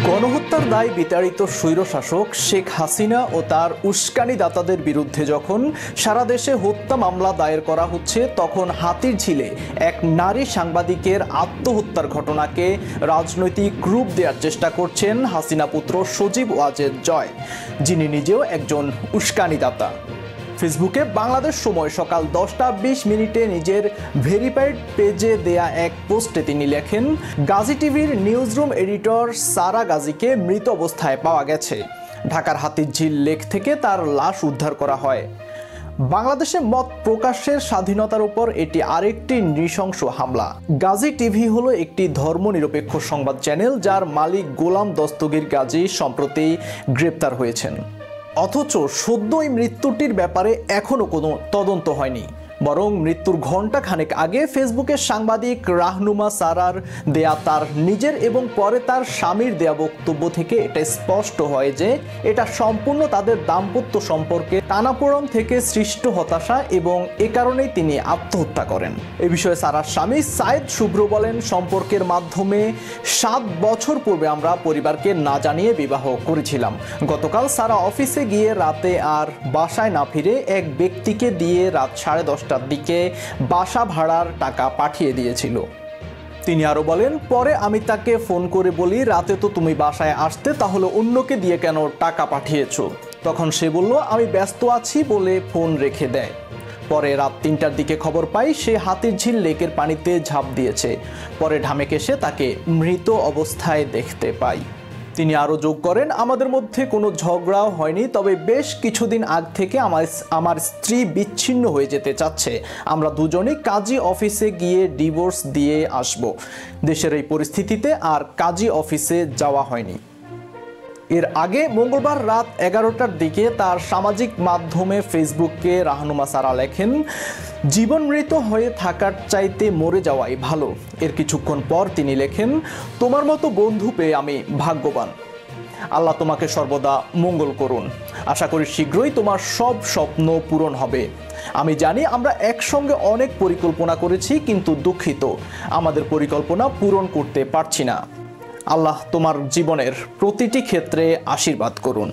গণহত্যার দায় বিতাড়িত স্বৈরশাসক শেখ হাসিনা ও তার উস্কানিদাতাদের বিরুদ্ধে যখন সারা দেশে হত্যা মামলা দায়ের করা হচ্ছে, তখন হাতিরঝিলে এক নারী সাংবাদিকের আত্মহত্যার ঘটনাকে রাজনৈতিক রূপ দেওয়ার চেষ্টা করছেন হাসিনা পুত্র সজীব ওয়াজেদ জয়, যিনি নিজেও একজন উস্কানিদাতা। ফেসবুকে বাংলাদেশ সময় সকাল 10টা 20 নিজের ভেরিফাইড পেজে দেয়া এক পোস্টে তিনি লেখেন, গাজী টিভির নিউজরুম এডিটর সারা গাজীকে মৃত অবস্থায় পাওয়া গেছে। ঢাকার হাতিরঝিল লেক থেকে তার লাশ উদ্ধার করা হয়। বাংলাদেশে মত প্রকাশের স্বাধীনতার উপর এটি আরেকটি নৃশংস হামলা। গাজী টিভি হলো একটি ধর্মনিরপেক্ষ সংবাদ চ্যানেল, যার মালিক গোলাম দস্তগীর গাজী সম্প্রতি গ্রেপ্তার হয়েছেন। অথচ সদ্য এই মৃত্যুটির ব্যাপারে এখনো কোনো তদন্ত হয়নি, বরং মৃত্যুর ঘণ্টা খানেক আগে ফেসবুকের সাংবাদিক রাহনুমা সারার দেয়া তার নিজের এবং পরে তার স্বামীর দেয়া বক্তব্য থেকে এটা স্পষ্ট হয় যে এটা সম্পূর্ণ তাদের দাম্পত্য সম্পর্কে টানাপোড়েন থেকে সৃষ্ট হতাশা, এবং এ কারণেই তিনি আত্মহত্যা করেন। এ বিষয়ে সারার স্বামী সায়েদ শুভ্র বলেন, সম্পর্কের মাধ্যমে 7 বছর পূর্বে আমরা পরিবারকে না জানিয়ে বিবাহ করেছিলাম। গতকাল সারা অফিসে গিয়ে রাতে আর বাসায় না ফিরে এক ব্যক্তিকে দিয়ে রাত 10:30টার দিকে বাসা ভাড়ার টাকা পাঠিয়ে দিয়েছিল। তিনি আরো বলেন, পরে আমি তাকে ফোন করে বলি, রাতে তো তুমি বাসায় আসতে, তাহলে অন্যকে দিয়ে কেন টাকা পাঠিয়েছো? তখন সে বলল, আমি ব্যস্ত আছি বলে ফোন রেখে দেয়। পরে রাত 3টার দিকে খবর পাই সে হাতিরঝিল লেকের পানিতে ঝাঁপ দিয়েছে। পরে ঢামেক এসে তাকে মৃত অবস্থায় দেখতে পাই। তিনি আরও যোগ করেন, আমাদের মধ্যে কোনো ঝগড়াও হয়নি, তবে বেশ কিছুদিন আগ থেকে আমার স্ত্রী বিচ্ছিন্ন হয়ে যেতে চাচ্ছে। আমরা দুজনেই কাজী অফিসে গিয়ে ডিভোর্স দিয়ে আসব। দেশের এই পরিস্থিতিতে আর কাজী অফিসে যাওয়া হয়নি। এর আগে মঙ্গলবার রাত 11টার দিকে তার সামাজিক মাধ্যমে ফেসবুকে রাহনুমা সারা লেখেন, জীবন মৃত হয়ে থাকার চাইতে মরে যাওয়াই ভালো। এর কিছুক্ষণ পর তিনি লেখেন, তোমার মতো বন্ধু পেয়ে আমি ভাগ্যবান। আল্লাহ তোমাকে সর্বদা মঙ্গল করুন। আশা করি শীঘ্রই তোমার সব স্বপ্ন পূরণ হবে। আমি জানি আমরা একসঙ্গে অনেক পরিকল্পনা করেছি, কিন্তু দুঃখিত আমাদের পরিকল্পনা পূরণ করতে পারছি না। আল্লাহ তোমার জীবনের প্রতিটি ক্ষেত্রে আশীর্বাদ করুন।